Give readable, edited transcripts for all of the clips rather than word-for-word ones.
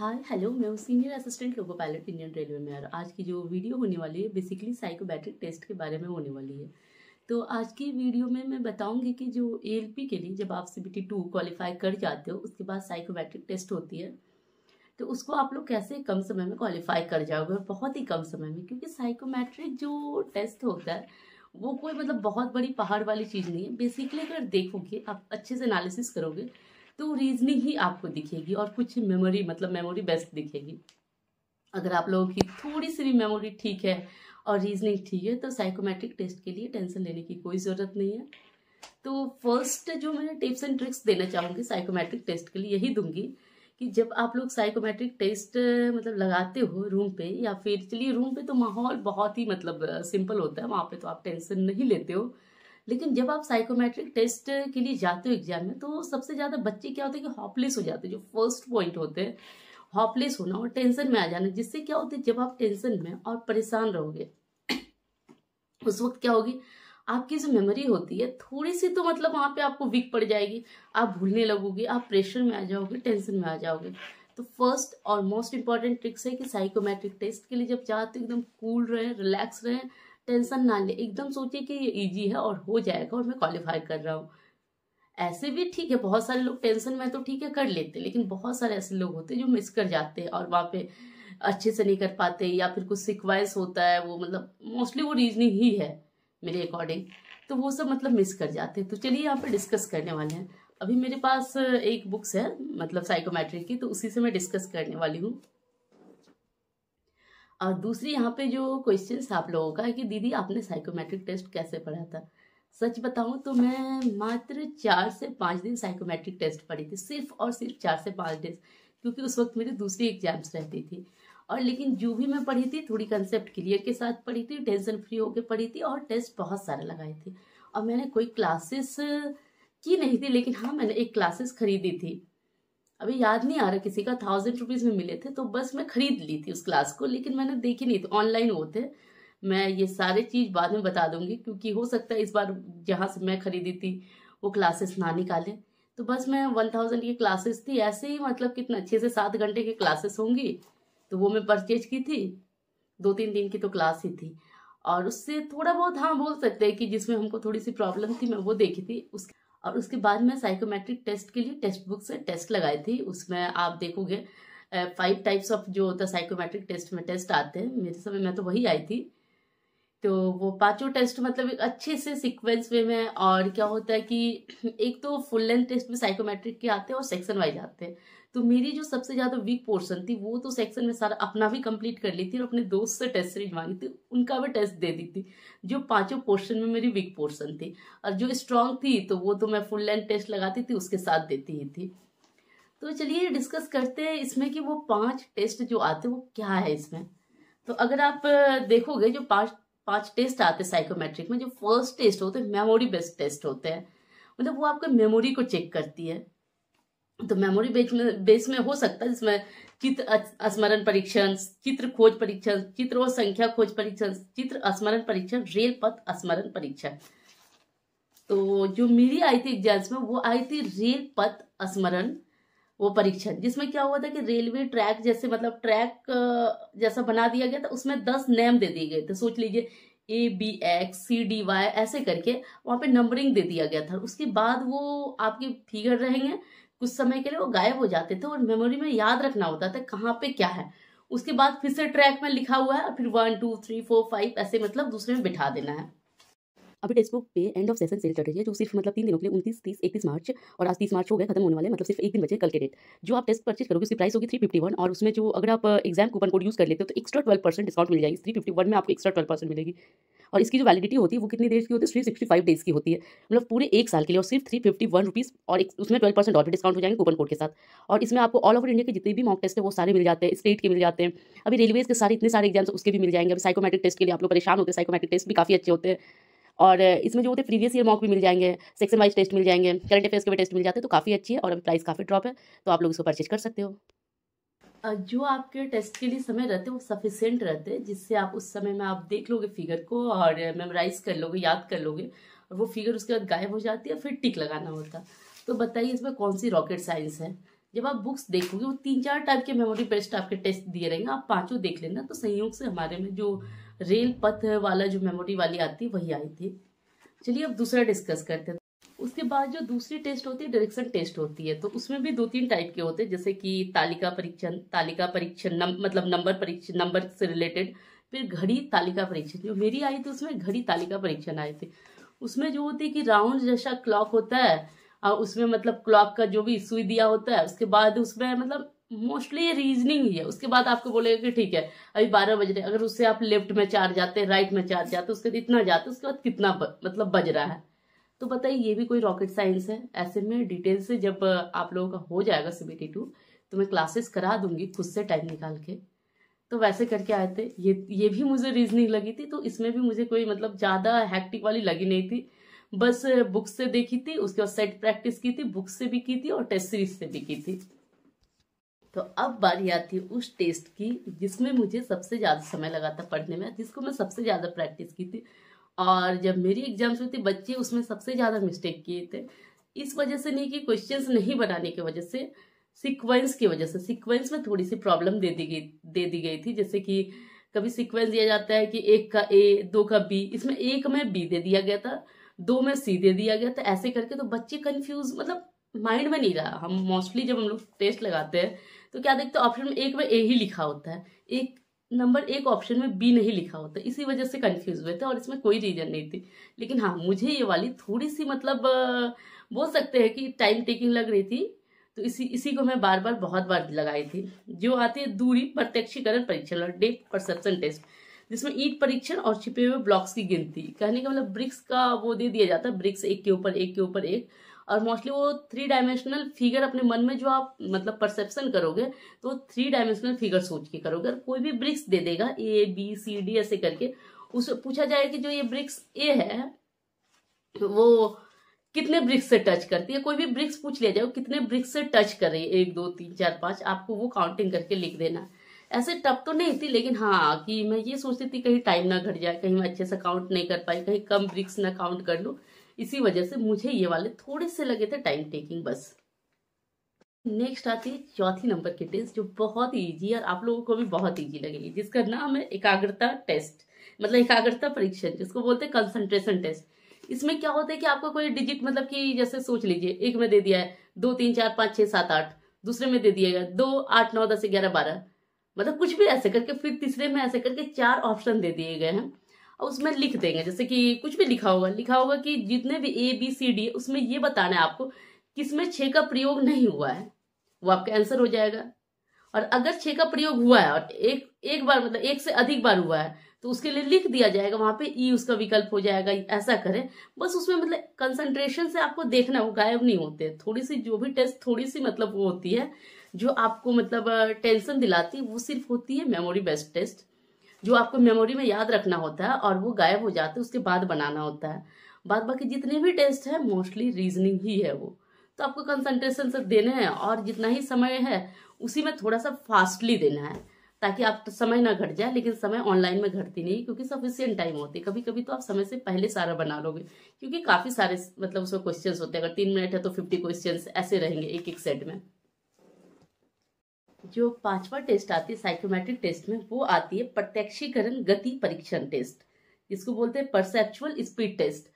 Hi hello, मैं हूँ senior assistant loco pilot Indian railway में। और आज की जो वीडियो होने वाली है बेसिकली साइकोमेट्रिक टेस्ट के बारे में होने वाली है। तो आज की वीडियो में मैं बताऊंगी कि जो एएलपी के लिए जब आप CBT 2 क्वालिफाई कर जाते हो उसके बाद साइकोमेट्रिक टेस्ट होती है, तो उसको आप लोग कैसे कम समय में क्वालिफाई कर जाओगे, और बहुत ही कम समय में। क्योंकि साइकोमेट्रिक जो टेस्ट होता है वो कोई मतलब बहुत बड़ी पहाड़ वाली चीज़ नहीं है। बेसिकली अगर देखोगे, आप अच्छे से एनालिसिस करोगे तो रीजनिंग ही आपको दिखेगी और कुछ मेमोरी मतलब मेमोरी बेस्ट दिखेगी। अगर आप लोगों की थोड़ी सी भी मेमोरी ठीक है और रीजनिंग ठीक है तो साइकोमेट्रिक टेस्ट के लिए टेंशन लेने की कोई ज़रूरत नहीं है। तो फर्स्ट जो मैं टिप्स एंड ट्रिक्स देना चाहूँगी साइकोमेट्रिक टेस्ट के लिए यही दूंगी कि जब आप लोग साइकोमेट्रिक टेस्ट मतलब लगाते हो रूम पे, या फिर चलिए रूम पे तो माहौल बहुत ही मतलब सिंपल होता है, वहाँ पे तो आप टेंशन नहीं लेते हो। लेकिन जब आप साइकोमेट्रिक टेस्ट के लिए जाते हो एग्जाम में, तो सबसे ज़्यादा बच्चे क्या होते हैं कि हॉपलेस हो जाते हैं। जो फर्स्ट पॉइंट होते हैं हॉपलेस होना और टेंशन में आ जाना, जिससे क्या होता है जब आप टेंशन में और परेशान रहोगे उस वक्त क्या होगी, आपकी जो मेमोरी होती है थोड़ी सी तो मतलब वहाँ पे आपको वीक पड़ जाएगी। आप भूलने लगोगे, आप प्रेशर में आ जाओगे, टेंशन में आ जाओगे। तो फर्स्ट और मोस्ट इंपॉर्टेंट ट्रिक्स है कि साइकोमेट्रिक टेस्ट के लिए जब जाते हो एकदम कूल रहें, रिलैक्स रहें, टेंशन ना ले, एकदम सोचिए कि ये इजी है और हो जाएगा और मैं क्वालिफाई कर रहा हूँ। ऐसे भी ठीक है, बहुत सारे लोग टेंशन में तो ठीक है कर लेते, लेकिन बहुत सारे ऐसे लोग होते हैं जो मिस कर जाते हैं और वहाँ पे अच्छे से नहीं कर पाते, या फिर कुछ सिक्वेंस होता है वो मतलब मोस्टली वो रीजनिंग ही है मेरे अकॉर्डिंग, तो वो सब मतलब मिस कर जाते हैं। तो चलिए यहाँ पे डिस्कस करने वाले हैं। अभी मेरे पास एक बुक्स है मतलब साइकोमेट्रिक की, तो उसी से मैं डिस्कस करने वाली हूँ। और दूसरी यहाँ पे जो क्वेश्चंस आप लोगों का है कि दीदी आपने साइकोमेट्रिक टेस्ट कैसे पढ़ा था। सच बताऊं तो मैं मात्र 4 से 5 दिन साइकोमेट्रिक टेस्ट पढ़ी थी, सिर्फ और सिर्फ 4 से 5 दिन, क्योंकि उस वक्त मेरी दूसरी एग्जाम्स रहती थी। और लेकिन जो भी मैं पढ़ी थी थोड़ी कंसेप्ट क्लियर के साथ पढ़ी थी, टेंशन फ्री होकर पढ़ी थी, और टेस्ट बहुत सारे लगाए थे। और मैंने कोई क्लासेस की नहीं थी, लेकिन हाँ मैंने एक क्लासेस खरीदी थी। अभी याद नहीं आ रहा किसी का, 1000 रुपीज में मिले थे तो बस मैं खरीद ली थी उस क्लास को, लेकिन मैंने देखी नहीं थी, ऑनलाइन होते। मैं ये सारे चीज बाद में बता दूंगी, क्योंकि हो सकता है इस बार जहाँ से मैं खरीदी थी वो क्लासेस ना निकाले। तो बस मैं 1000 की क्लासेस थी, ऐसे ही मतलब कितना 6 से 7 घंटे की क्लासेस होंगी, तो वो मैं परचेज की थी। 2-3 दिन की तो क्लास ही थी, और उससे थोड़ा बहुत हाँ बोल सकते हैं कि जिसमें हमको थोड़ी सी प्रॉब्लम थी मैं वो देखी थी। और उसके बाद मैं साइकोमेट्रिक टेस्ट के लिए टेक्स्ट बुक से टेस्ट लगाई थी। उसमें आप देखोगे 5 टाइप्स ऑफ जो होता है साइकोमेट्रिक टेस्ट में टेस्ट आते हैं, मेरे समय में तो वही आई थी। तो वो पांचों टेस्ट मतलब एक अच्छे से सीक्वेंस वे में। और क्या होता है कि एक तो फुल लेंथ टेस्ट में साइकोमेट्रिक के आते हैं और सेक्शन वाइज आते हैं। तो मेरी जो सबसे ज्यादा वीक पोर्शन थी वो तो सेक्शन में सारा अपना भी कंप्लीट कर ली थी, और अपने दोस्त से टेस्ट सीरीज मांगी थी, उनका भी टेस्ट दे दी थी। जो पांचों पोर्शन में मेरी वीक पोर्शन थी, और जो स्ट्रांग थी तो वो तो मैं फुल लेंथ टेस्ट लगाती थी उसके साथ देती ही थी। तो चलिए डिस्कस करते हैं इसमें कि वो 5 टेस्ट जो आते हैं वो क्या है इसमें। तो अगर आप देखोगे जो पांच पांच टेस्ट आते हैं साइकोमेट्रिक में, जो फर्स्ट टेस्ट होते हैं मेमोरी बेस्ड टेस्ट होते हैं। मतलब वो आपका मेमोरी को चेक करती है। तो मेमोरी बेस में हो सकता है जिसमें चित्र स्मरण परीक्षण, चित्र खोज परीक्षण, चित्र और संख्या खोज परीक्षण, चित्र स्मरण परीक्षण, रेल पथ स्मरण परीक्षण। तो जो मेरी आई थी एग्जाम्स में वो आई थी रेल पथ स्मरण वो परीक्षण, जिसमें क्या हुआ था कि रेलवे ट्रैक जैसे मतलब ट्रैक जैसा बना दिया गया था, उसमें 10 नेम दे दिए गए थे। सोच लीजिए ABX CDY ऐसे करके वहां पे नंबरिंग दे दिया गया था। उसके बाद वो आपके फिगर रहेंगे, कुछ समय के लिए वो गायब हो जाते थे और मेमोरी में याद रखना होता था कहाँ पे क्या है। उसके बाद फिर से ट्रैक में लिखा हुआ है, फिर 1 2 3 4 5 ऐसे मतलब दूसरे में बिठा देना है। अभी टेक्स्ट बुक पे एंड ऑफ सेशन सेल चल रही है, जो सिर्फ मतलब 3 दिनों के लिए 29, 30, 31 मार्च, और आज 30 मार्च हो गए, खत्म होने वाले, मतलब सिर्फ एक दिन बचे कल के डेट। जो आप टेस्ट परचेज करोगे उसकी प्राइस होगी 351, और उसमें जो अगर आप एग्जाम कूपन कोड यूज कर लेते हो तो एक्स्ट्रा 12% डिस्काउंट मिल जाएगी। 351 में आपको एक्स्ट्रा 12% मिलेगी। और इसकी जो वैलिडिटी होती है वो कितनी देर की होती है, 365 डेज की होती है, मतलब पूरे 1 साल के लिए, और सिर्फ 351 रुपीज़, और उसमें 12% और भी डिस्काउंट हो जाएंगे कूपन कोड के साथ। और इसमें आपको ऑल ओवर इंडिया के जितने भी मॉक टेस्ट है वो सारे मिल जाते हैं, स्टेट के मिल जाते हैं। अभी रेलवेज के सारे इतने सारे एग्जाम्स उसके भी मिल जाएंगे। अभी साइकोमेट्रिक टेस्ट के लिए आप लोग परेशान होते हैं, साइकोमेट्रिक टेस्ट भी काफ़ी अच्छे होते हैं। और इसमें जो होते हैं प्रीवियस ईयर मॉक भी मिल जाएंगे, सेक्शन वाइज टेस्ट मिल जाएंगे, करंट अफेयर्स के भी टेस्ट मिल जाते हैं। तो काफ़ी अच्छी है और अभी प्राइस काफ़ी ड्रॉप है, तो आप लोग इसको परचेज कर सकते हो। जो आपके टेस्ट के लिए समय रहते हैं वो सफिशिएंट रहते हैं, जिससे आप उस समय में आप देख लोगे फिगर को और मेमोराइज कर लोगे, याद कर लोगे, और वो फिगर उसके बाद गायब हो जाती है, फिर टिक लगाना होता। तो बताइए इसमें कौन सी रॉकेट साइंस है। जब आप बुक्स देखोगे वो 3-4 टाइप के मेमोरी बेस्ड आपके टेस्ट दिए रहेंगे, आप पांचों देख लेना। तो संयोग से हमारे में जो रेल पथ वाला जो मेमोरी वाली आती है वही आई थी। चलिए अब दूसरा डिस्कस करते हैं। उसके बाद जो दूसरी टेस्ट होती है डायरेक्शन टेस्ट होती है। तो उसमें भी 2-3 टाइप के होते हैं, जैसे कि तालिका परीक्षण मतलब नंबर परीक्षण, नंबर से रिलेटेड। फिर घड़ी तालिका परीक्षण, जो मेरी आई थी उसमें घड़ी तालिका परीक्षण आए थे। उसमें जो होती है कि राउंड जैसा क्लॉक होता है और उसमें मतलब क्लॉक का जो भी सुई दिया होता है, उसके बाद उसमें मतलब मोस्टली ये रीजनिंग ही है। उसके बाद आपको बोलेगा कि ठीक है अभी 12 बज रहे, अगर उससे आप लेफ्ट में 4 जाते, राइट में 4 जाते, उसके इतना जाते, उसके बाद कितना मतलब बज रहा है। तो बताइए ये भी कोई रॉकेट साइंस है? ऐसे में डिटेल से जब आप लोगों का हो जाएगा CBT 2 तो मैं क्लासेस करा दूंगी खुद से टाइम निकाल के। तो वैसे करके आए थे। ये भी मुझे रीजनिंग लगी थी, तो इसमें भी मुझे कोई मतलब ज्यादा हैक्टिक वाली लगी नहीं थी। बस बुक से देखी थी, उसके बाद सेट प्रैक्टिस की थी, बुक से भी की थी और टेस्ट सीरीज से भी की थी। तो अब बारी आती है उस टेस्ट की जिसमें मुझे सबसे ज्यादा समय लगा था पढ़ने में, जिसको मैं सबसे ज्यादा प्रैक्टिस की थी। और जब मेरी एग्जाम्स हुई थी, बच्चे उसमें सबसे ज्यादा मिस्टेक किए थे। इस वजह से नहीं कि क्वेश्चंस नहीं बनाने की वजह से, सीक्वेंस की वजह से। सीक्वेंस में थोड़ी सी प्रॉब्लम दे दी गई थी। जैसे कि कभी सीक्वेंस दिया जाता है कि 1 का A, 2 का B, इसमें 1 में B दे दिया गया था, 2 में C दे दिया गया था। ऐसे करके तो बच्चे कंफ्यूज, मतलब माइंड में नहीं रहा। हम मोस्टली जब हम लोग टेस्ट लगाते हैं तो क्या देखते हैं, ऑप्शन में 1 में A ही लिखा होता है, एक ऑप्शन में B नहीं लिखा होता। इसी वजह से कंफ्यूज हुए थे और इसमें कोई रीजन नहीं थी। लेकिन हाँ, मुझे ये वाली थोड़ी सी मतलब बोल सकते हैं कि टाइम टेकिंग लग रही थी। तो इसी को मैं बार बार बहुत बार लगाई थी। जो आती है दूरी प्रत्यक्षीकरण परीक्षण और डेप्थ परसेप्शन टेस्ट, जिसमें ईंट परीक्षण और छिपे हुए ब्लॉक्स की गिनती। कहने का मतलब ब्रिक्स का वो दे दिया जाता है, ब्रिक्स एक के ऊपर एक के ऊपर एक। और मोस्टली वो 3 डायमेंशनल फिगर अपने मन में जो आप मतलब परसेप्शन करोगे तो 3 डायमेंशनल फिगर सोच के करोगे। और कोई भी ब्रिक्स दे देगा ABCD ऐसे करके, उससे पूछा जाएगा कि जो ये ब्रिक्स A है वो कितने ब्रिक्स से टच करती है। कोई भी ब्रिक्स पूछ लिया जाए वो कितने ब्रिक्स से टच कर रही है, 1 2 3 4 5, आपको वो काउंटिंग करके लिख देना। ऐसे टफ तो नहीं थी, लेकिन हाँ कि मैं ये सोचती थी कहीं टाइम ना घट जाए, कहीं मैं अच्छे से काउंट नहीं कर पाई, कहीं कम ब्रिक्स ना काउंट कर लूं। इसी वजह से मुझे ये वाले थोड़े से लगे थे टाइम टेकिंग बस। नेक्स्ट आती है चौथी नंबर की टेस्ट, जो बहुत ही ईजी और आप लोगों को भी बहुत ईजी लगेगी, जिसका नाम है एकाग्रता टेस्ट, मतलब एकाग्रता परीक्षण, जिसको बोलते हैं कंसंट्रेशन टेस्ट। इसमें क्या होता है कि आपको कोई डिजिट, मतलब कि जैसे सोच लीजिए, एक में दे दिया है 2 3 4 5 6 7 8, दूसरे में दे दिएगा 2 8 9 10 11 12, मतलब कुछ भी ऐसे करके, फिर तीसरे में ऐसे करके 4 ऑप्शन दे दिए गए हैं। और उसमें लिख देंगे, जैसे कि कुछ भी लिखा होगा कि जितने भी ABCD है उसमें ये बताना है आपको किसमें 6 का प्रयोग नहीं हुआ है, वो आपका आंसर हो जाएगा। और अगर 6 का प्रयोग हुआ है और एक बार मतलब 1 से अधिक बार हुआ है तो उसके लिए लिख दिया जाएगा, वहां पे E उसका विकल्प हो जाएगा। ऐसा करें बस। उसमें मतलब कंसंट्रेशन से आपको देखना, वो गायब नहीं होते। थोड़ी सी जो भी टेस्ट थोड़ी सी मतलब वो होती है जो आपको मतलब टेंशन दिलाती है, वो सिर्फ होती है मेमोरी बेस्ड टेस्ट, जो आपको मेमोरी में याद रखना होता है और वो गायब हो जाते हैं, उसके बाद बनाना होता है। बाद बाकी जितने भी टेस्ट है मोस्टली रीजनिंग ही है वो, तो आपको कंसंट्रेशन से देने हैं और जितना ही समय है उसी में थोड़ा सा फास्टली देना है, ताकि आप समय ना घट जाए। लेकिन समय ऑनलाइन में घटती नहीं, क्योंकि सफिशिएंट टाइम होती है। कभी कभी तो आप समय से पहले सारा बना लोगे, क्योंकि काफी सारे मतलब उसमें क्वेश्चंस होते हैं। अगर 3 मिनट है तो 50 क्वेश्चंस ऐसे रहेंगे एक एक सेट में। जो 5वां टेस्ट आती है साइकोमेट्रिक टेस्ट में, वो आती है प्रत्यक्षीकरण गति परीक्षण टेस्ट, जिसको बोलते हैं परसेप्चुअल स्पीड टेस्ट।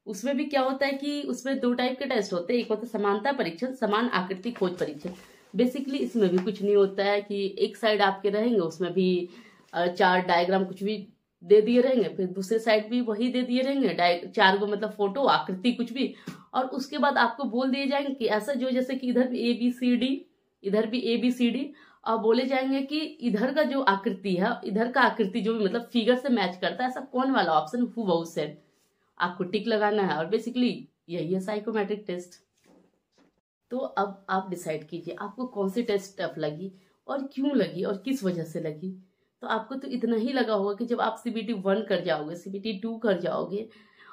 उसमें भी क्या होता है कि उसमें 2 टाइप के टेस्ट होते हैं। एक होता है समानता परीक्षण, समान आकृति खोज परीक्षण। बेसिकली इसमें भी कुछ नहीं होता है कि एक साइड आपके रहेंगे, उसमें भी 4 डायग्राम कुछ भी दे दिए रहेंगे, फिर दूसरे साइड भी वही दे दिए रहेंगे 4 मतलब फोटो आकृति कुछ भी। और उसके बाद आपको बोल दिए जाएंगे कि ऐसा जो, जैसे कि इधर भी ABCD, इधर भी ABCD, और बोले जाएंगे कि इधर का जो आकृति है, इधर का आकृति जो भी मतलब फिगर से मैच करता है, ऐसा कौन वाला ऑप्शन हूबहू सेम, आपको टिक लगाना है। और बेसिकली यही है साइकोमेट्रिक टेस्ट। तो अब आप डिसाइड कीजिए आपको कौन सी टेस्ट टफ लगी और क्यों लगी और किस वजह से लगी। तो आपको तो इतना ही लगा होगा कि जब आप CBT 1 कर जाओगे, CBT 2 कर जाओगे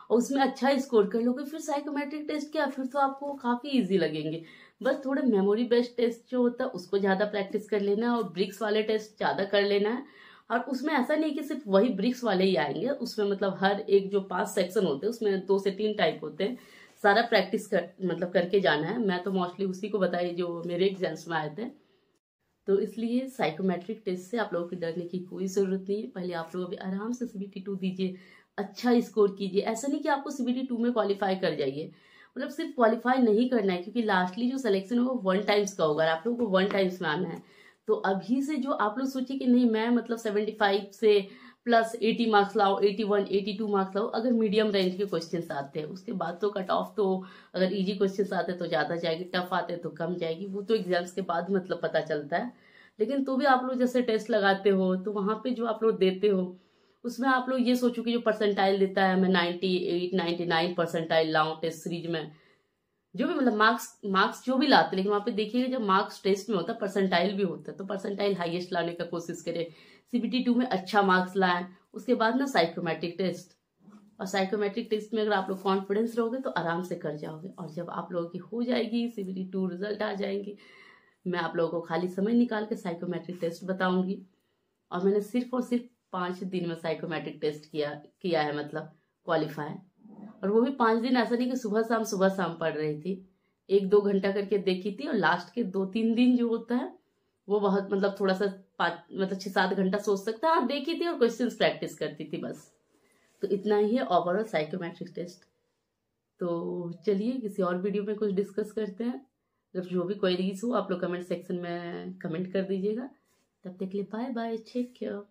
और उसमें अच्छा स्कोर कर लोगे, फिर साइकोमेट्रिक टेस्ट क्या, फिर तो आपको काफी इजी लगेंगे। बस थोड़े मेमोरी बेस्ड टेस्ट जो होता है उसको ज्यादा प्रैक्टिस कर लेना है और ब्रिक्स वाले टेस्ट ज्यादा कर लेना है। और उसमें ऐसा नहीं कि सिर्फ वही ब्रिक्स वाले ही आएंगे, उसमें मतलब हर एक जो 5 सेक्शन होते हैं उसमें 2 से 3 टाइप होते हैं। सारा प्रैक्टिस मतलब करके जाना है। मैं तो मोस्टली उसी को बताई जो मेरे एग्जाम्स में आए थे। तो इसलिए साइकोमेट्रिक टेस्ट से आप लोगों को डरने की कोई ज़रूरत नहीं है। पहले आप लोग अभी आराम से CBT 2 दीजिए, अच्छा स्कोर कीजिए। ऐसा नहीं कि आपको CBT 2 में क्वालिफाई कर जाइए, मतलब सिर्फ क्वालिफाई नहीं करना है, क्योंकि लास्टली जो सिलेक्शन होगा वो 1 टाइम्स का होगा, आप लोगों को 1 टाइम्स में आना है। तो अभी से जो आप लोग सोचिए कि नहीं मैं मतलब 75 से प्लस 80 मार्क्स लाओ, 81 82 मार्क्स लाओ, अगर मीडियम रेंज के क्वेश्चन आते हैं उसके बाद तो कट ऑफ तो अगर इजी क्वेश्चन आते हैं तो ज़्यादा जाएगी, टफ आते हैं तो कम जाएगी, वो तो एग्जाम्स के बाद मतलब पता चलता है। लेकिन तो भी आप लोग जैसे टेस्ट लगाते हो तो वहाँ पे जो आप लोग देते हो उसमें आप लोग ये सोचो कि जो परसेंटाइल देता है मैं 98 99 परसेंटाइल लाऊं टेस्ट सीरीज में, जो भी मतलब मार्क्स जो भी लाते, लेकिन वहाँ पे देखिएगा जब मार्क्स टेस्ट में होता है परसेंटाइल भी होता है, तो परसेंटाइल हाईएस्ट लाने का कोशिश करें, CBT 2 में अच्छा मार्क्स लाएं। उसके बाद ना साइकोमेट्रिक टेस्ट, और साइकोमेट्रिक टेस्ट में अगर आप लोग कॉन्फिडेंस रहोगे तो आराम से कर जाओगे। और जब आप लोगों की हो जाएगी CBT 2 रिजल्ट आ जाएंगे, मैं आप लोगों को खाली समय निकाल के साइकोमेट्रिक टेस्ट बताऊंगी। और मैंने सिर्फ और सिर्फ 5 दिन में साइकोमेट्रिक टेस्ट किया है, मतलब क्वालिफाई। और वो भी 5 दिन, ऐसा नहीं कि सुबह शाम पढ़ रही थी, 1-2 घंटा करके देखी थी। और लास्ट के 2-3 दिन जो होता है वो बहुत मतलब थोड़ा सा 6-7 घंटा सोच सकता है, हाँ देखी थी और क्वेश्चन प्रैक्टिस करती थी बस। तो इतना ही है ओवरऑल साइकोमेट्रिक टेस्ट। तो चलिए किसी और वीडियो में कुछ डिस्कस करते हैं। अगर जो भी क्वेरीज हो आप लोग कमेंट सेक्शन में कमेंट कर दीजिएगा। तब तक के लिए बाय बाय, टेक केयर।